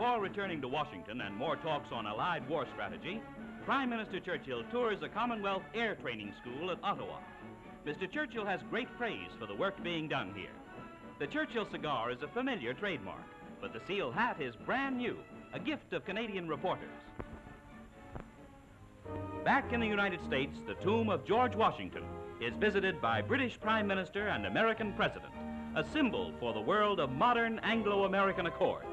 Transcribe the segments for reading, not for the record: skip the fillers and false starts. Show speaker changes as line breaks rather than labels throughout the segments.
Before returning to Washington and more talks on Allied war strategy, Prime Minister Churchill tours a Commonwealth Air Training School at Ottawa. Mr. Churchill has great praise for the work being done here. The Churchill cigar is a familiar trademark, but the seal hat is brand new, a gift of Canadian reporters. Back in the United States, the tomb of George Washington is visited by British Prime Minister and American President, a symbol for the world of modern Anglo-American accord.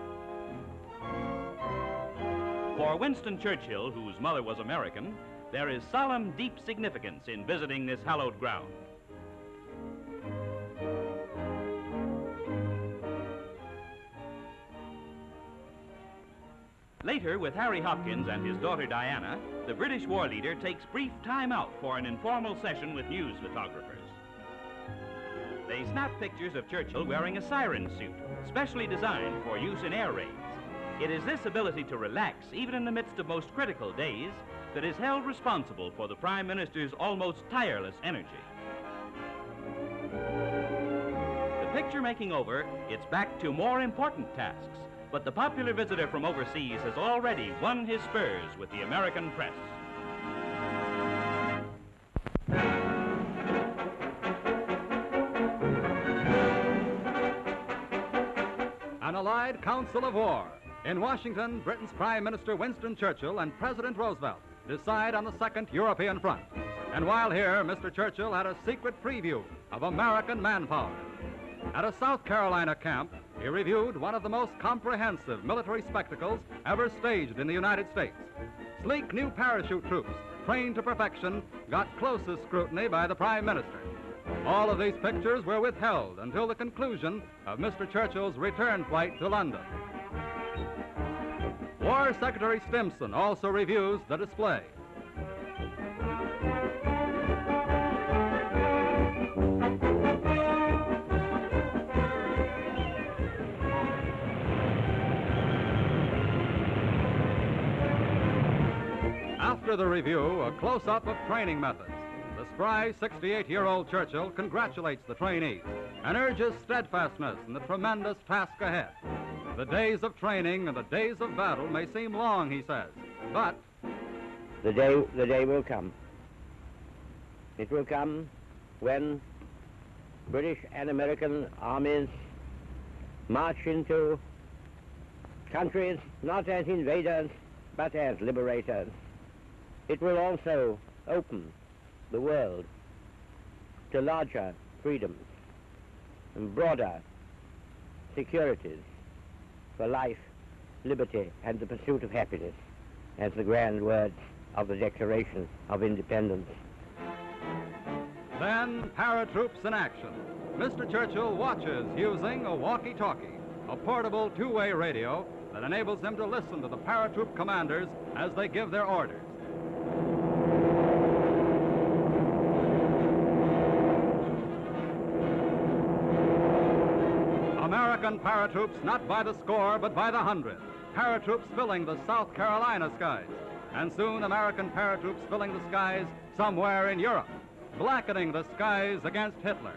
For Winston Churchill, whose mother was American, there is solemn, deep significance in visiting this hallowed ground. Later, with Harry Hopkins and his daughter Diana, the British war leader takes brief time out for an informal session with news photographers. They snap pictures of Churchill wearing a siren suit, specially designed for use in air raids. It is this ability to relax, even in the midst of most critical days, that is held responsible for the Prime Minister's almost tireless energy. The picture making over, it's back to more important tasks, but the popular visitor from overseas has already won his spurs with the American press.
An Allied Council of War. In Washington, Britain's Prime Minister Winston Churchill and President Roosevelt decide on the Second European Front. And while here, Mr. Churchill had a secret preview of American manpower. At a South Carolina camp, he reviewed one of the most comprehensive military spectacles ever staged in the United States. Sleek new parachute troops, trained to perfection, got closest scrutiny by the Prime Minister. All of these pictures were withheld until the conclusion of Mr. Churchill's return flight to London. War Secretary Stimson also reviews the display. After the review, a close-up of training methods. The spry 68-year-old Churchill congratulates the trainees and urges steadfastness in the tremendous task ahead. The days of training and the days of battle may seem long, he says, but
the day will come. It will come when British and American armies march into countries not as invaders, but as liberators. It will also open the world to larger freedoms and broader securities for life, liberty, and the pursuit of happiness, as the grand words of the Declaration of Independence.
Then, paratroops in action. Mr. Churchill watches using a walkie-talkie, a portable two-way radio that enables him to listen to the paratroop commanders as they give their orders. American paratroops not by the score, but by the hundred. Paratroops filling the South Carolina skies. And soon American paratroops filling the skies somewhere in Europe, blackening the skies against Hitler.